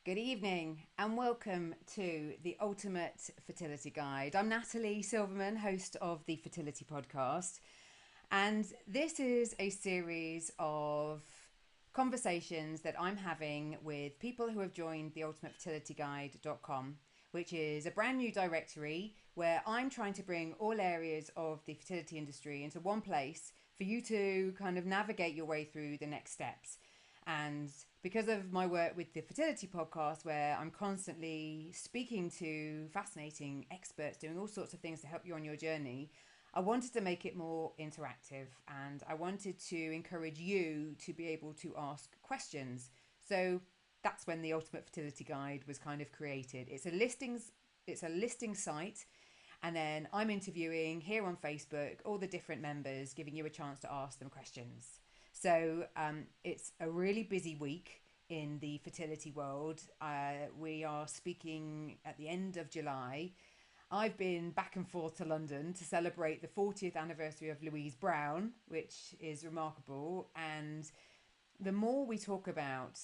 Good evening and welcome to the Ultimate Fertility Guide. I'm Natalie Silverman, host of the Fertility Podcast, and this is a series of conversations that I'm having with people who have joined the ultimatefertilityguide.com, which is a brand new directory where I'm trying to bring all areas of the fertility industry into one place for you to kind of navigate your way through the next steps. And because of my work with the Fertility Podcast, where I'm constantly speaking to fascinating experts doing all sorts of things to help you on your journey, I wanted to make it more interactive and I wanted to encourage you to be able to ask questions. So that's when the Ultimate Fertility Guide was kind of created. It's a listing site, and then I'm interviewing here on Facebook all the different members, giving you a chance to ask them questions. So it's a really busy week in the fertility world. We are speaking at the end of July. I've been back and forth to London to celebrate the 40th anniversary of Louise Brown, which is remarkable. And the more we talk about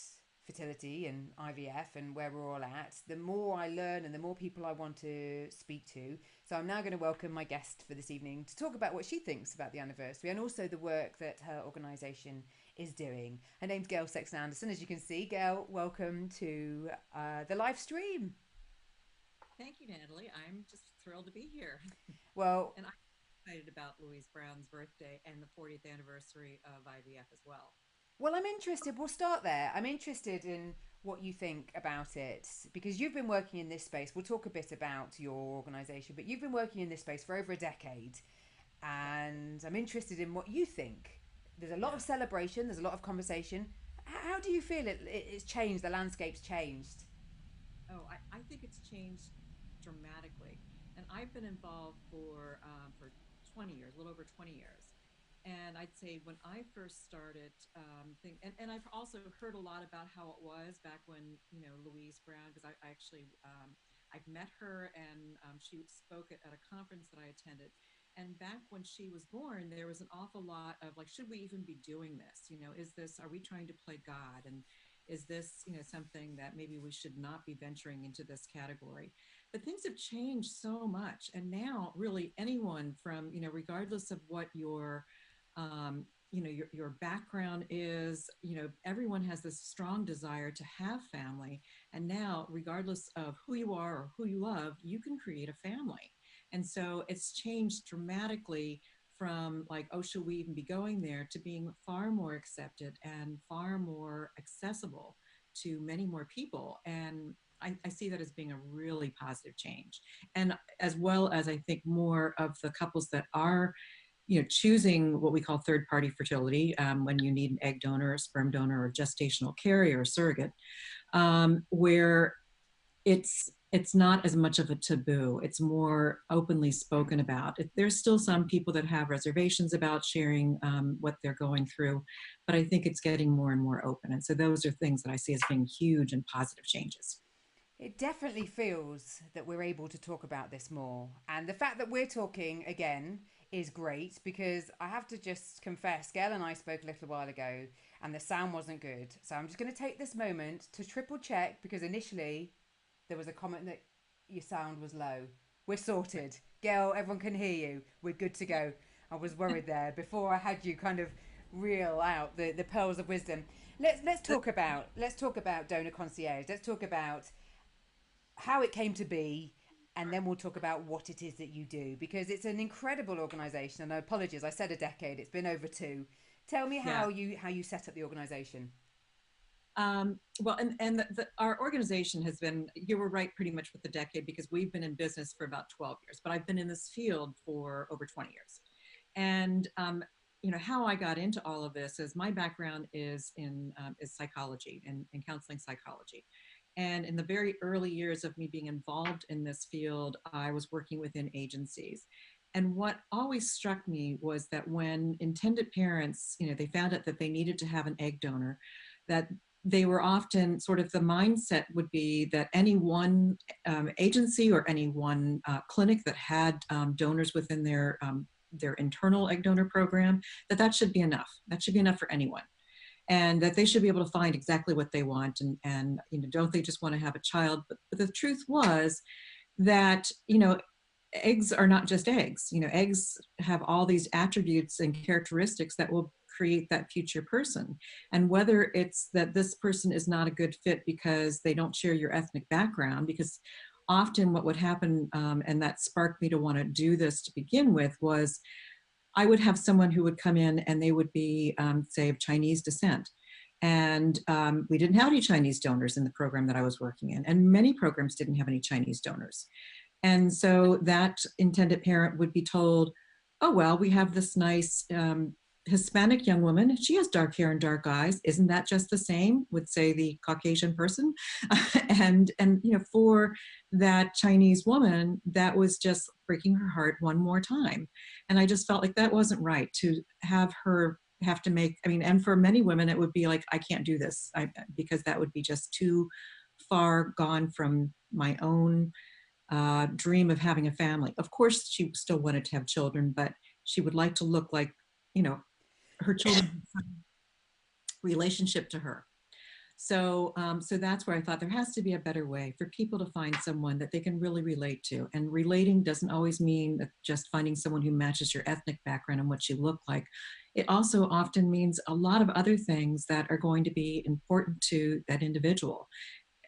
fertility and IVF and where we're all at, the more I learn and the more people I want to speak to. So I'm now going to welcome my guest for this evening to talk about what she thinks about the anniversary and also the work that her organisation is doing. Her name's Gail Sexton Anderson, as you can see. Gail, welcome to the live stream. Thank you, Natalie. I'm just thrilled to be here. Well, And I'm excited about Louise Brown's birthday and the 40th anniversary of IVF as well. Well, I'm interested. We'll start there. I'm interested in what you think about it because you've been working in this space. We'll talk a bit about your organisation, but you've been working in this space for over a decade, Yeah, and I'm interested in what you think. There's a lot of yeah. celebration. There's a lot of conversation. How do you feel it's changed? The landscape's changed. Oh, I think it's changed dramatically. And I've been involved for 20 years, a little over 20 years. And I'd say when I first started, and I've also heard a lot about how it was back when, Louise Brown, because I actually, I've met her and she spoke at a conference that I attended. And back when she was born, there was an awful lot of like, should we even be doing this? Are we trying to play God? And is this, something that maybe we should not be venturing into this category? But things have changed so much. And now really anyone from, regardless of what your background is, everyone has this strong desire to have family. And now, regardless of who you are or who you love, you can create a family. And so it's changed dramatically from like, oh, should we even be going there, to being far more accepted and far more accessible to many more people. And I see that as being a really positive change. And as well as I think more of the couples that are choosing what we call third party fertility, when you need an egg donor, a sperm donor, or gestational carrier, or surrogate, where it's not as much of a taboo. It's more openly spoken about. There's still some people that have reservations about sharing what they're going through, but I think it's getting more and more open. And so those are things that I see as being huge and positive changes. It definitely feels that we're able to talk about this more. And the fact that we're talking again is great because I have to just confess, Gail and I spoke a little while ago and the sound wasn't good. So I'm just going to take this moment to triple check because initially there was a comment that your sound was low. We're Right. sorted. Gail, everyone can hear you. We're good to Yep. go. I was worried there before I had you kind of reel out the pearls of wisdom. Let's talk about Donor Concierge. Let's talk about how it came to be, and Sure. then we'll talk about what it is that you do because it's an incredible organization. And apologies, I said a decade. It's been over two. Tell me Yeah. how you set up the organization. Well, and our organization has been, you were right pretty much with the decade, because we've been in business for about 12 years, but I've been in this field for over 20 years. And, how I got into all of this is my background is psychology and counseling psychology. And in the very early years of me being involved in this field, I was working within agencies. And what always struck me was that when intended parents, they found out that they needed to have an egg donor, that they were often sort of, the mindset would be that any one agency or any one clinic that had donors within their internal egg donor program, that should be enough. That should be enough for anyone. and that they should be able to find exactly what they want. And you know, don't they just want to have a child? But the truth was that, you know, eggs are not just eggs. You know, eggs have all these attributes and characteristics that will create that future person. And whether it's that this person is not a good fit because they don't share your ethnic background, because often what would happen, and that sparked me to want to do this to begin with, was I would have someone who would come in and they would be, say, of Chinese descent. And we didn't have any Chinese donors in the program that I was working in. And many programs didn't have any Chinese donors. And so that intended parent would be told, oh, well, we have this nice Hispanic young woman. She has dark hair and dark eyes. Isn't that just the same? Would say the Caucasian person. and you know, for that Chinese woman, that was just breaking her heart one more time. And I just felt like that wasn't right to have her have to make, I mean, and for many women, it would be like, I can't do this, because that would be just too far gone from my own dream of having a family. Of course, she still wanted to have children, but she would like to look like, you know, her children had some relationship to her. So that's where I thought there has to be a better way for people to find someone that they can really relate to. And relating doesn't always mean just finding someone who matches your ethnic background and what you look like. It also often means a lot of other things that are going to be important to that individual.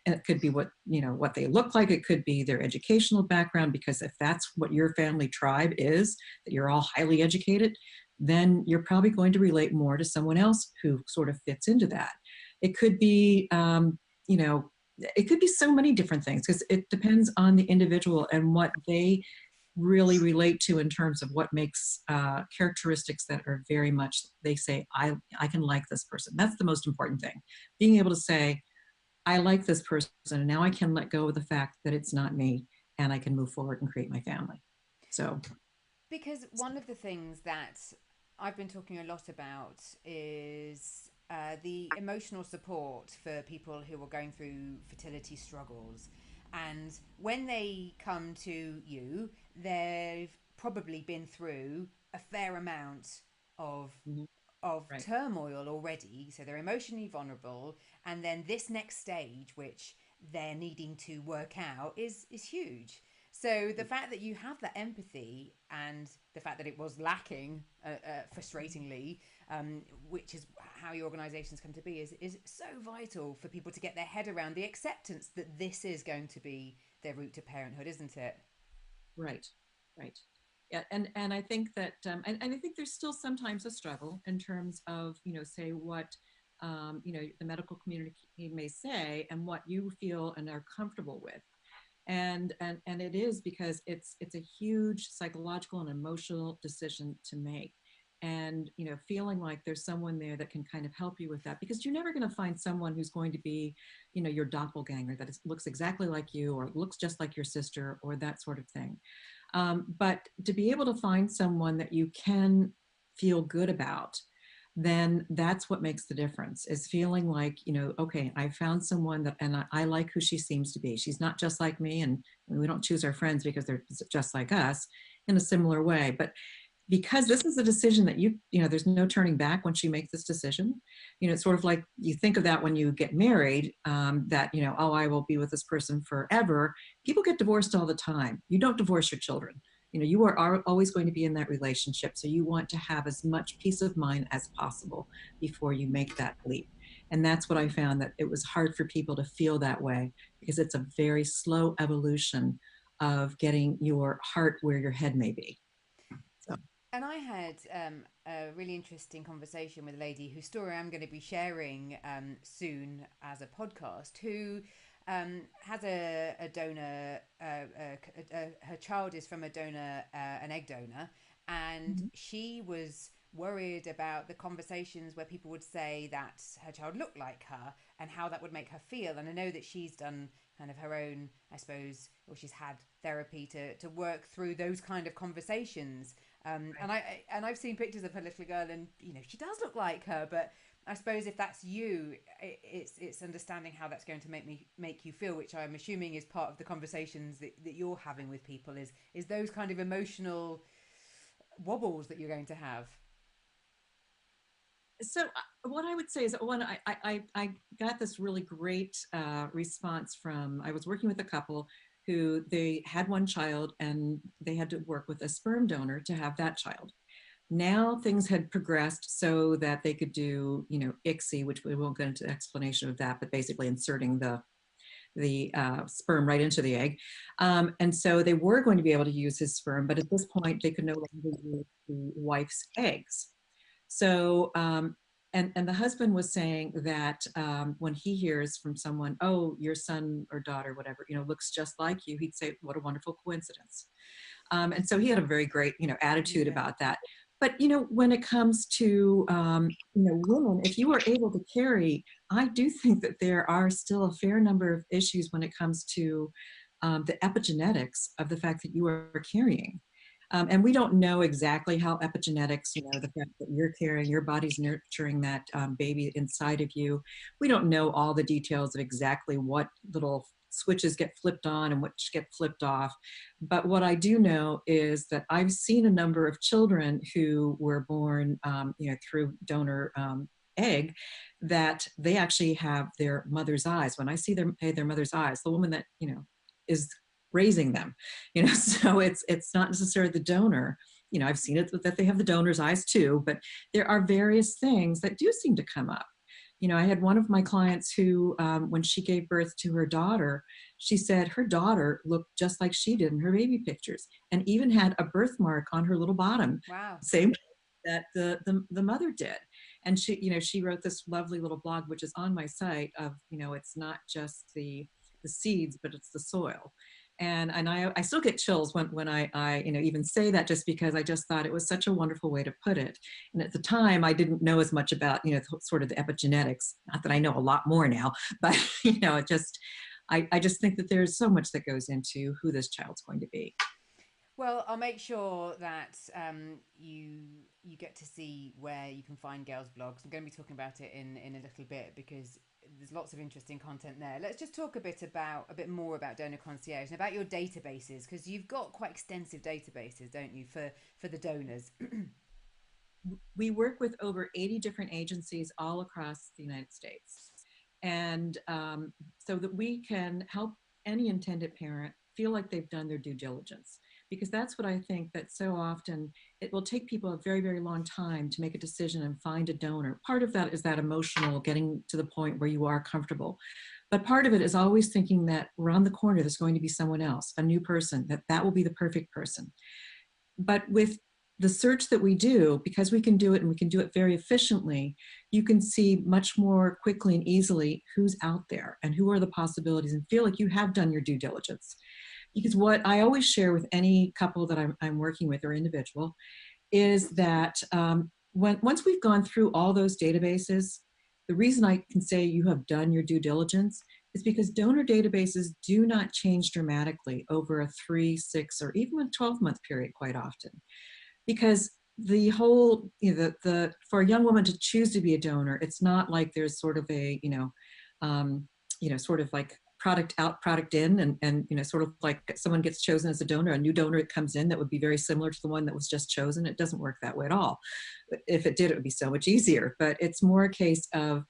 It could be what, you know, what they look like. It could be their educational background, because if that's what your family tribe is, that you're all highly educated, then you're probably going to relate more to someone else who sort of fits into that. It could be, you know, it could be so many different things, because it depends on the individual and what they really relate to in terms of what makes characteristics that are very much, they say, I can like this person. That's the most important thing. Being able to say, I like this person, and now I can let go of the fact that it's not me, and I can move forward and create my family. So, Because one of the things that I've been talking a lot about is the emotional support for people who are going through fertility struggles. And when they come to you, they've probably been through a fair amount of mhm, of right, turmoil already, so they're emotionally vulnerable, and then this next stage, which they're needing to work out, is huge. So the fact that you have that empathy, and the fact that it was lacking, frustratingly, which is how your organisations come to be, is so vital for people to get their head around the acceptance that this is going to be their route to parenthood, isn't it? right, right. Yeah, and I think that, and I think there's still sometimes a struggle in terms of, you know, say what, you know, the medical community may say and what you feel and are comfortable with. And it is because it's a huge psychological and emotional decision to make. And you know, feeling like there's someone there that can kind of help you with that, because you're never going to find someone who's going to be, you know, your doppelganger, that looks exactly like you or looks just like your sister or that sort of thing. But to be able to find someone that you can feel good about, then that's what makes the difference, is feeling like, you know, okay, I found someone that, and I like who she seems to be. She's not just like me, and we don't choose our friends because they're just like us in a similar way. But because this is a decision that you know, there's no turning back once you make this decision. You know, it's sort of like you think of that when you get married, that, you know, oh, I will be with this person forever. People get divorced all the time. You don't divorce your children. You know, you are always going to be in that relationship. So you want to have as much peace of mind as possible before you make that leap. And that's what I found, that it was hard for people to feel that way, because it's a very slow evolution of getting your heart where your head may be. So. And I had a really interesting conversation with a lady whose story I'm going to be sharing soon as a podcast, who has a donor, her child is from a donor, an egg donor, and Mhm. she was worried about the conversations where people would say that her child looked like her and how that would make her feel. And I know that she's done kind of her own, I suppose, or she's had therapy to work through those kind of conversations. Right. And I've seen pictures of her little girl, and you know she does look like her. But I suppose if that's you, it's understanding how that's going to make you feel, which I'm assuming is part of the conversations that you're having with people. Is those kind of emotional wobbles that you're going to have. So what I would say is that one, I got this really great response from, I was working with a couple who they had one child and they had to work with a sperm donor to have that child. Now things had progressed so that they could do, ICSI, which we won't go into explanation of that, but basically inserting the sperm right into the egg. And so they were going to be able to use his sperm, but at this point they could no longer use the wife's eggs. So, and the husband was saying that when he hears from someone, oh, your son or daughter, whatever, looks just like you, he'd say, what a wonderful coincidence. And so he had a very great, attitude Yeah. about that. But, when it comes to, women, if you are able to carry, I do think that there are still a fair number of issues when it comes to the epigenetics of the fact that you are carrying. And we don't know exactly how epigenetics, the fact that you're carrying, your body's nurturing that baby inside of you. We don't know all the details of exactly what little switches get flipped on and which get flipped off. But what I do know is that I've seen a number of children who were born, through donor egg, that they actually have their mother's eyes. When I see their mother's eyes, the woman that, is raising them, so it's not necessarily the donor. I've seen it that they have the donor's eyes too, but there are various things that do seem to come up. I had one of my clients who, when she gave birth to her daughter, she said her daughter looked just like she did in her baby pictures, and even had a birthmark on her little bottom, Wow. same that the mother did. And she wrote this lovely little blog, which is on my site, of, it's not just the seeds, but it's the soil. And I still get chills when I even say that, just because I just thought it was such a wonderful way to put it. And at the time, I didn't know as much about, sort of the epigenetics. Not that I know a lot more now, but, it just, I just think that there's so much that goes into who this child's going to be. Well, I'll make sure that you get to see where you can find girls' blogs. I'm going to be talking about it in a little bit, because there's lots of interesting content there. Let's just talk a bit more about Donor Concierge and about your databases, because you've got quite extensive databases, don't you, for the donors? We work with over 80 different agencies all across the United States. And so that we can help any intended parent feel like they've done their due diligence. Because that's what I think, that so often it will take people a very, very long time to make a decision and find a donor. Part of that is that emotional, getting to the point where you are comfortable. But part of it is always thinking that around the corner there's going to be someone else, a new person, that will be the perfect person. But with the search that we do, because we can do it and we can do it very efficiently, you can see much more quickly and easily who's out there and who are the possibilities, and feel like you have done your due diligence. Because what I always share with any couple that I'm working with, or individual, is that once we've gone through all those databases, the reason I can say you have done your due diligence is because donor databases do not change dramatically over a 3, 6, or even a 12-month period quite often. Because the whole, for a young woman to choose to be a donor, it's not like there's sort of a, sort of like product out, product in, and sort of like someone gets chosen as a donor, a new donor comes in that would be very similar to the one that was just chosen. It doesn't work that way at all. If it did, it would be so much easier. But it's more a case of,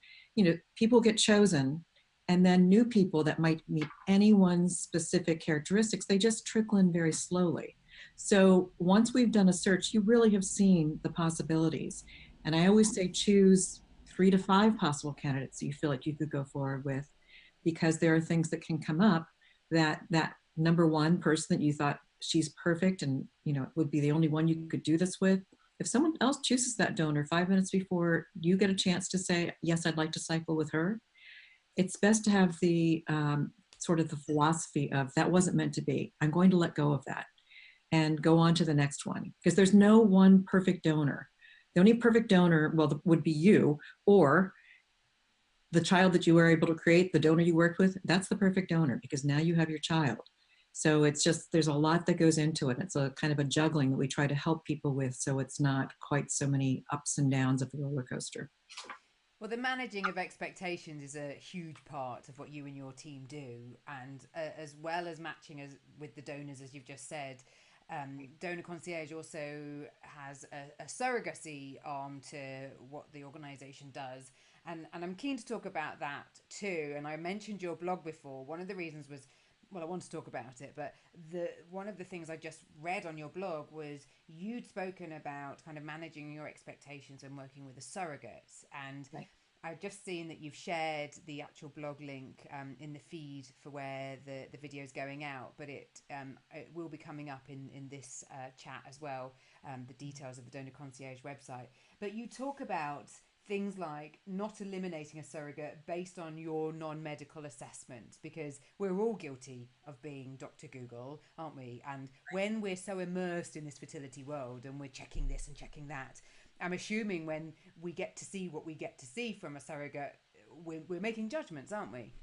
people get chosen, and then new people that might meet anyone's specific characteristics, they just trickle in very slowly. So once we've done a search, you really have seen the possibilities. And I always say choose 3 to 5 possible candidates that you feel like you could go forward with, because there are things that can come up that number one person that you thought she's perfect and would be the only one you could do this with. If someone else chooses that donor 5 minutes before you get a chance to say, yes, I'd like to cycle with her, it's best to have the sort of the philosophy of, that wasn't meant to be. I'm going to let go of that and go on to the next one, because there's no one perfect donor. The only perfect donor, well, would be you, or the child that you were able to create, the donor you worked with. That's the perfect donor, because now you have your child. So it's just, there's a lot that goes into it. It's a kind of a juggling that we try to help people with, so it's not quite so many ups and downs of the roller coaster. Well, the managing of expectations is a huge part of what you and your team do, and as well as matching as with the donors, as you've just said. Donor Concierge also has a surrogacy arm to what the organisation does, and I'm keen to talk about that too. And I mentioned your blog before. One of the reasons was, well, I want to talk about it, but the one of the things I just read on your blog was you'd spoken about kind of managing your expectations and working with a surrogate. And Right. I've just seen that you've shared the actual blog link in the feed for where the video is going out, but it will be coming up in this chat as well, the details of the Donor Concierge website. But you talk about things like not eliminating a surrogate based on your non-medical assessment, because we're all guilty of being Dr. Google, aren't we? And when we're so immersed in this fertility world and we're checking this and checking that, I'm assuming when we get to see what we get to see from a surrogate, we're making judgments, aren't we?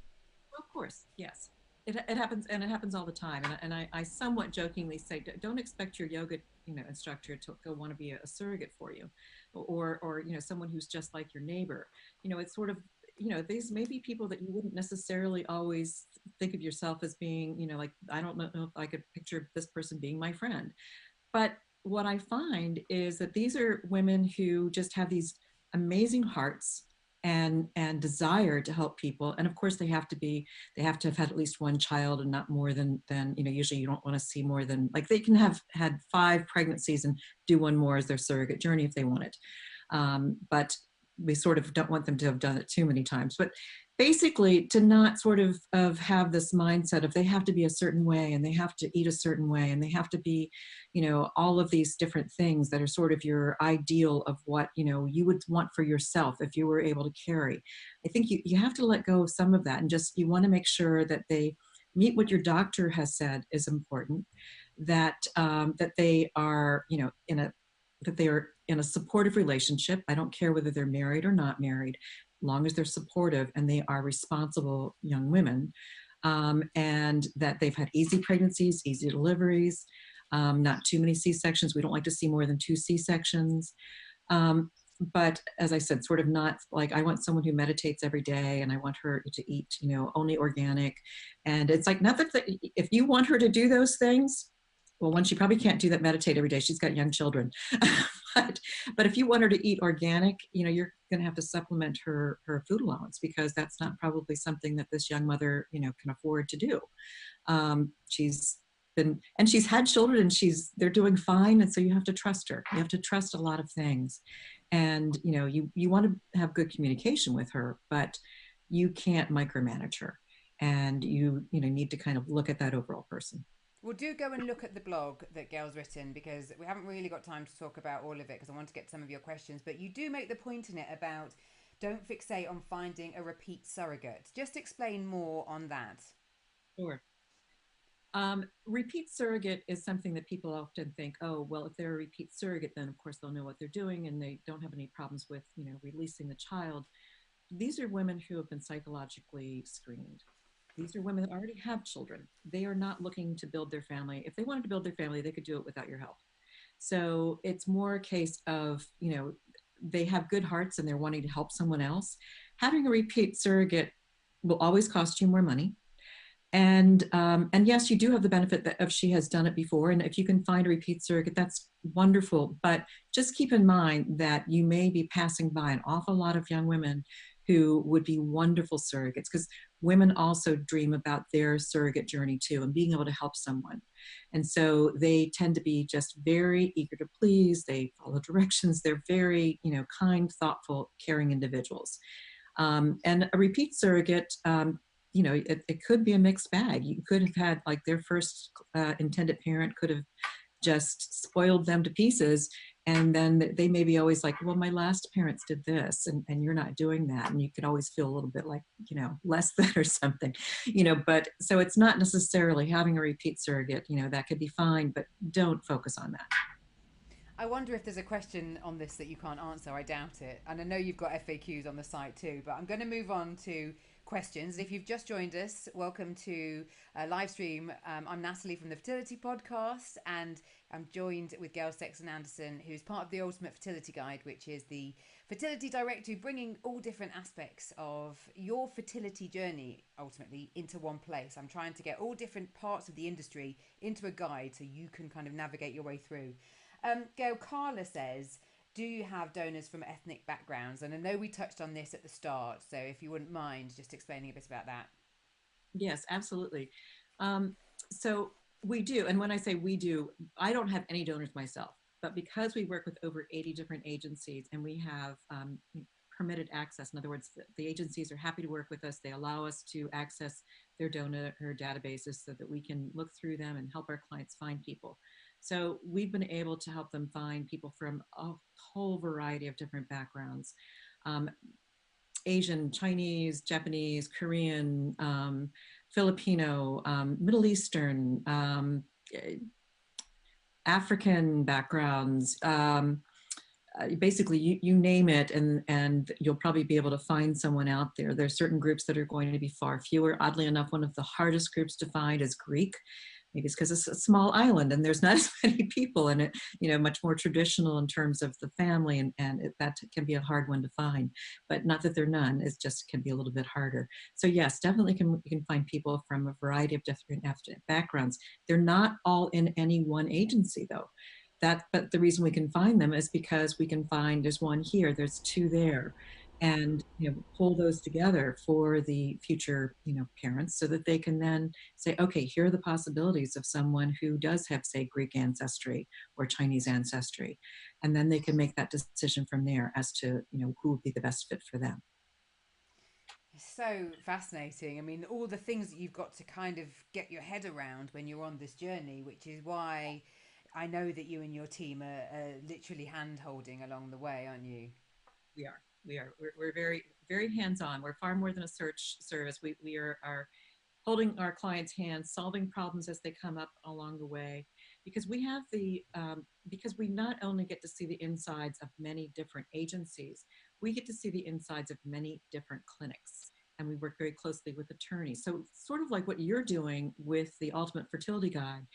Of course, yes. It happens, and it happens all the time. And I somewhat jokingly say, don't expect your yoga, instructor to go want to be a surrogate for you, or someone who's just like your neighbor. It's sort of, these may be people that you wouldn't necessarily always think of yourself as being, like, I don't know if I could picture this person being my friend. But what I find is that these are women who just have these amazing hearts and desire to help people. And of course they have to have had at least one child, and not more than usually you don't want to see more than, like, they can have had 5 pregnancies and do one more as their surrogate journey if they want it. But we sort of don't want them to have done it too many times. But basically, to not sort of have this mindset of they have to be a certain way, and they have to eat a certain way, and they have to be, all of these different things that are sort of your ideal of what, you would want for yourself if you were able to carry. I think you have to let go of some of that, and just, you want to make sure that they meet what your doctor has said is important, that that they are, that they are in a supportive relationship. I don't care whether they're married or not married, long as they're supportive and they are responsible young women, and that they've had easy pregnancies, easy deliveries, not too many C-sections. We don't like to see more than 2 C-sections. Um, but as I said, sort of not like, I want someone who meditates every day, and I want her to eat, only organic. And it's like, not that if you want her to do those things, well, one, she probably can't do that, meditate every day. She's got young children. but but if you want her to eat organic, you're going to have to supplement her food allowance, because that's not probably something that this young mother, can afford to do. She's been, and she's had children, and they're doing fine, and so you have to trust her. You have to trust a lot of things, and you want to have good communication with her, but you can't micromanage her, and you need to kind of look at that overall person. Well, do go and look at the blog that Gail's written, because we haven't really got time to talk about all of it because I want to get some of your questions. But you do make the point in it about don't fixate on finding a repeat surrogate. Just explain more on that. Sure. Repeat surrogate is something that people often think, oh, well, if they're a repeat surrogate, then of course they'll know what they're doing, and they don't have any problems with, releasing the child. These are women who have been psychologically screened. These are women that already have children. They are not looking to build their family. If they wanted to build their family, they could do it without your help. So it's more a case of, they have good hearts and they're wanting to help someone else. Having a repeat surrogate will always cost you more money. And yes, you do have the benefit that if she has done it before, and if you can find a repeat surrogate, that's wonderful. But just keep in mind that you may be passing by an awful lot of young women who would be wonderful surrogates, because women also dream about their surrogate journey too, and being able to help someone. And so they tend to be just very eager to please. They follow directions. They're very, kind, thoughtful, caring individuals. And a repeat surrogate, it could be a mixed bag. You could have had, like, their first intended parent could have just spoiled them to pieces. And then they may be always like, well, my last parents did this, and you're not doing that. And you could always feel a little bit like, less than or something, but so it's not necessarily having a repeat surrogate, that could be fine, but don't focus on that. I wonder if there's a question on this that you can't answer. I doubt it. And I know you've got FAQs on the site too, but I'm going to move on to questions. If you've just joined us, welcome to a live stream. I'm Natalie from the Fertility Podcast, and I'm joined with Gail Sexton Anderson, who's part of the Ultimate Fertility Guide, which is the fertility directory bringing all different aspects of your fertility journey ultimately into one place. I'm trying to get all different parts of the industry into a guide so you can kind of navigate your way through. Gail, Carla says, do you have donors from ethnic backgrounds? And I know we touched on this at the start, so if you wouldn't mind just explaining a bit about that. Yes, absolutely. So we do. And when I say we do, I don't have any donors myself, but because we work with over 80 different agencies and we have permitted access, in other words, the agencies are happy to work with us. They allow us to access their donor databases so that we can look through them and help our clients find people. So we've been able to help them find people from a whole variety of different backgrounds. Asian, Chinese, Japanese, Korean, Filipino, Middle Eastern, African backgrounds, basically you name it, and you'll probably be able to find someone out there. There's certain groups that are going to be far fewer. Oddly enough, one of the hardest groups to find is Greek. Maybe it's because it's a small island and there's not as many people in it, much more traditional in terms of the family, that can be a hard one to find. But not that there are none, it just can be a little bit harder. So yes, definitely you can find people from a variety of different backgrounds. They're not all in any one agency though. But the reason we can find them is because we can find there's one here, there's two there, and pull those together for the future parents so that they can then say, okay, here are the possibilities of someone who does have, say, Greek ancestry or Chinese ancestry, and then they can make that decision from there as to who would be the best fit for them. So fascinating. I mean, all the things that you've got to kind of get your head around when you're on this journey, which is why I know that you and your team are literally hand holding along the way, aren't you? We are. We're very, very hands-on. We're far more than a search service. We are holding our clients' hands, solving problems as they come up along the way, because we have because we not only get to see the insides of many different agencies, we get to see the insides of many different clinics. And we work very closely with attorneys. So sort of like what you're doing with the Ultimate Fertility Guide,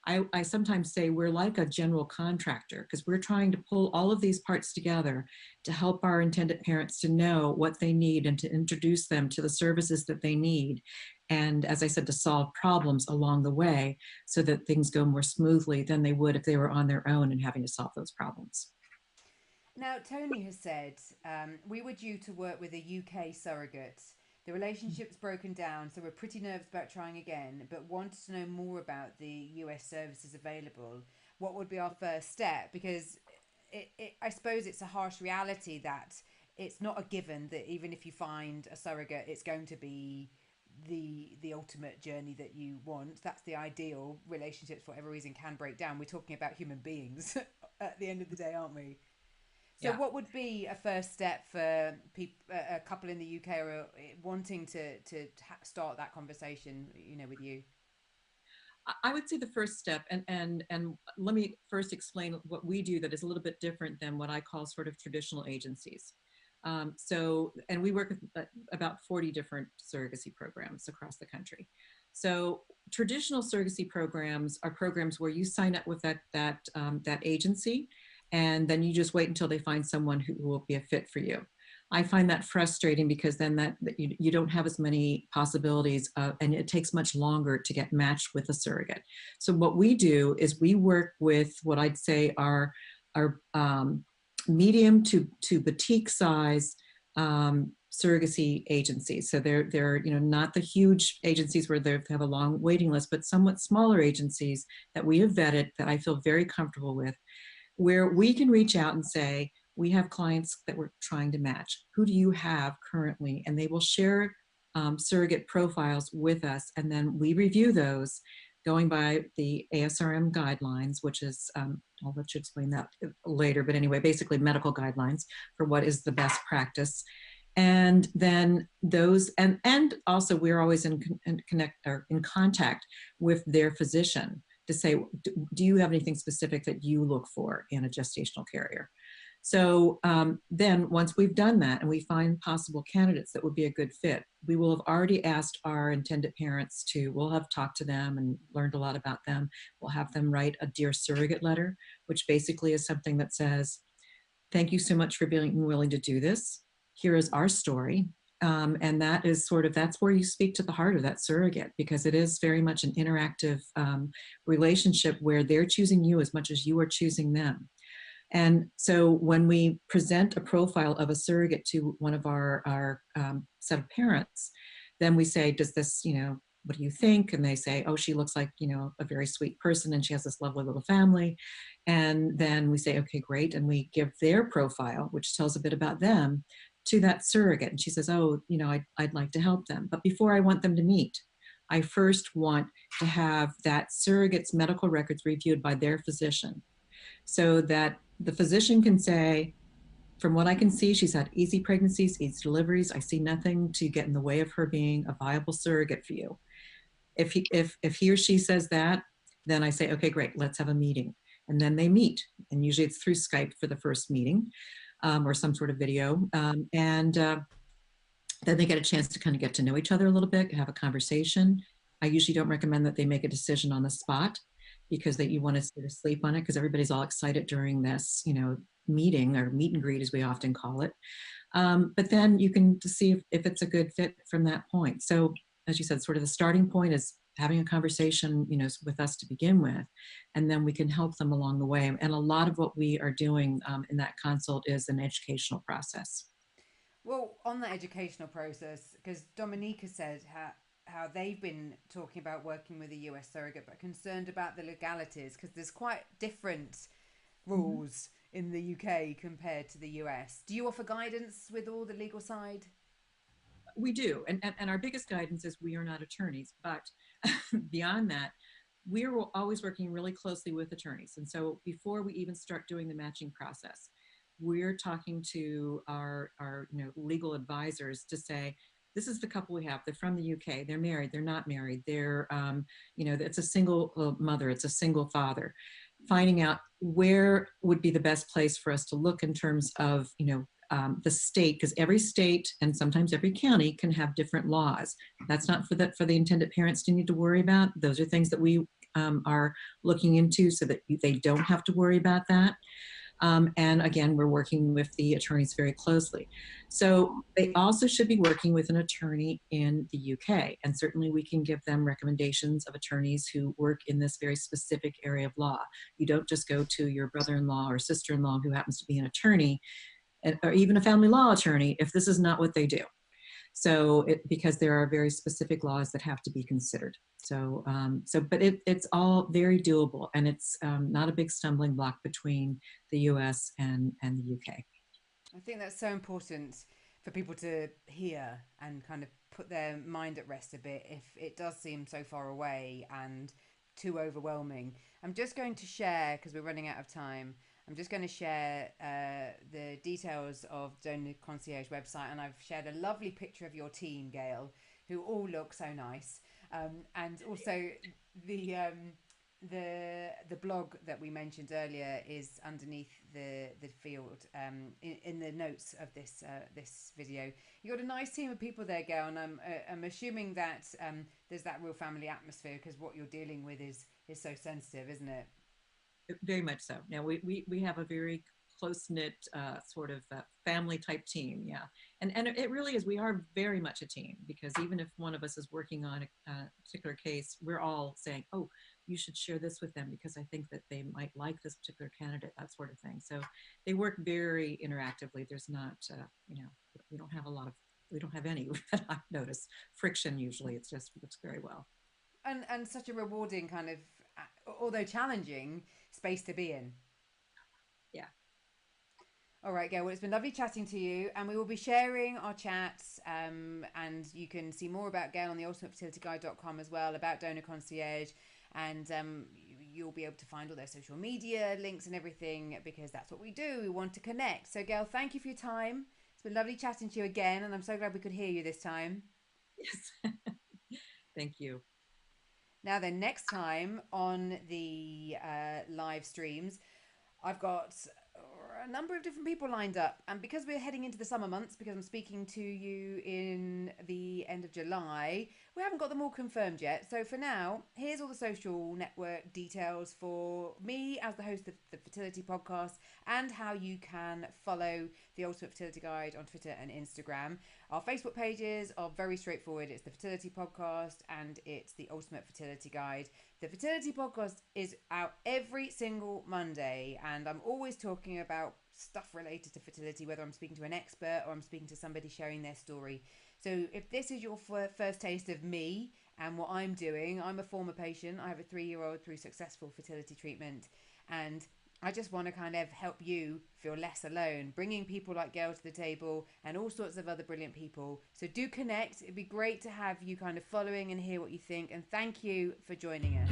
I sometimes say we're like a general contractor because we're trying to pull all of these parts together to help our intended parents to know what they need and to introduce them to the services that they need. And as I said, to solve problems along the way so that things go more smoothly than they would if they were on their own and having to solve those problems. Now, Tony has said, we were due to work with a UK surrogate. The relationship's broken down, so we're pretty nervous about trying again, but wanted to know more about the US services available. What would be our first step? Because I suppose it's a harsh reality that it's not a given that even if you find a surrogate, it's going to be the ultimate journey that you want. That's the ideal. Relationships, for whatever reason, can break down. We're talking about human beings at the end of the day, aren't we? So, Yeah. what would be a first step for a couple in the UK or wanting to start that conversation, with you? I would say the first step, and let me first explain what we do that is a little bit different than what I call sort of traditional agencies. And we work with about 40 different surrogacy programs across the country. So traditional surrogacy programs are programs where you sign up with that agency, and then you just wait until they find someone who will be a fit for you. I find that frustrating because then that you don't have as many possibilities, and it takes much longer to get matched with a surrogate. So what we do is we work with what I'd say are medium to boutique size surrogacy agencies. So they're not the huge agencies where they have a long waiting list, but somewhat smaller agencies that we have vetted that I feel very comfortable with, where we can reach out and say, we have clients that we're trying to match. Who do you have currently? And they will share surrogate profiles with us. And then we review those going by the ASRM guidelines, which is, I'll let you explain that later. But anyway, basically medical guidelines for what is the best practice. And then those, and also we're always in contact with their physician to say, do you have anything specific that you look for in a gestational carrier? So then once we've done that and we find possible candidates that would be a good fit, we will have already asked our intended parents we'll have talked to them and learned a lot about them. We'll have them write a Dear Surrogate letter, which basically is something that says, thank you so much for being willing to do this. Here is our story. And that is that's where you speak to the heart of that surrogate, because it is very much an interactive relationship where they're choosing you as much as you are choosing them. And so when we present a profile of a surrogate to one of our set of parents, then we say, does this, what do you think? And they say, oh, she looks like, a very sweet person and she has this lovely little family. And then we say, okay, great. And we give their profile, which tells a bit about them, to that surrogate. And she says, oh, I'd like to help them. But before I want them to meet, I first want to have that surrogate's medical records reviewed by their physician, so that the physician can say, from what I can see, she's had easy pregnancies, easy deliveries. I see nothing to get in the way of her being a viable surrogate for you. If he or she says that, then I say, okay, great, let's have a meeting. And then they meet. And usually it's through Skype for the first meeting, or some sort of video. And then they get a chance to kind of get to know each other a little bit, have a conversation. I usually don't recommend that they make a decision on the spot, because that you want to sort of sleep on it, because everybody's all excited during this, meeting, or meet and greet as we often call it. But then you can see if it's a good fit from that point. So as you said, sort of the starting point is having a conversation, with us to begin with, and then we can help them along the way. And a lot of what we are doing in that consult is an educational process. Well, on that educational process, because Dominica said how they've been talking about working with a US surrogate, but concerned about the legalities because there's quite different Mhm. rules in the UK compared to the US. Do you offer guidance with all the legal side? We do. And our biggest guidance is we are not attorneys, but beyond that, we're always working really closely with attorneys. And so before we even start doing the matching process, we're talking to our legal advisors to say, this is the couple we have. They're from the UK. They're married. They're not married. They're, it's a single mother. It's a single father. Finding out where would be the best place for us to look in terms of, the state, because every state and sometimes every county can have different laws. That's not for the intended parents to need to worry about. Those are things that we are looking into so that they don't have to worry about that. And again, we're working with the attorneys very closely. So they also should be working with an attorney in the UK. And certainly we can give them recommendations of attorneys who work in this very specific area of law. You don't just go to your brother-in-law or sister-in-law who happens to be an attorney, or even a family law attorney, if this is not what they do. So because there are very specific laws that have to be considered. But it's all very doable, and it's not a big stumbling block between the US and the UK. I think that's so important for people to hear and kind of put their mind at rest a bit if it does seem so far away and too overwhelming. I'm just going to share, because we're running out of time, I'm just going to share the details of Donor Concierge website, and I've shared a lovely picture of your team, Gail, who all look so nice, and also the the blog that we mentioned earlier is underneath the field in the notes of this video. You got a nice team of people there, Gail, and I'm assuming that there's that real family atmosphere because what you're dealing with is so sensitive, isn't it? Very much so. Now we have a very close knit sort of family type team, yeah, and it really is. We are very much a team, because even if one of us is working on a particular case, we're all saying, "Oh, you should share this with them because I think that they might like this particular candidate," that sort of thing. So they work very interactively. There's not, we don't have a lot of, we don't have any that I've noticed friction. Usually, it just works very well. And such a rewarding kind of, although challenging, space to be in. Yeah. All right, Gail. Well, it's been lovely chatting to you, and we will be sharing our chats. And you can see more about Gail on the ultimatefertilityguide.com as well, about Donor Concierge, and you'll be able to find all their social media links and everything because that's what we do. We want to connect. So, Gail, thank you for your time. It's been lovely chatting to you again, and I'm so glad we could hear you this time. Yes. Thank you. Now, then, next time on the live streams, I've got are a number of different people lined up. And because we're heading into the summer months, because I'm speaking to you in the end of July, we haven't got them all confirmed yet. So for now, here's all the social network details for me as the host of the Fertility Podcast, and how you can follow the Ultimate Fertility Guide on Twitter and Instagram. Our Facebook pages are very straightforward. It's the Fertility Podcast and it's the Ultimate Fertility Guide. The Fertility Podcast is out every single Monday, and I'm always talking about stuff related to fertility, whether I'm speaking to an expert or I'm speaking to somebody sharing their story. So if this is your first taste of me and what I'm doing, I'm a former patient. I have a 3-year-old through successful fertility treatment, and I just want to kind of help you feel less alone, bringing people like Gail to the table and all sorts of other brilliant people. So do connect. It'd be great to have you kind of following and hear what you think. And thank you for joining us.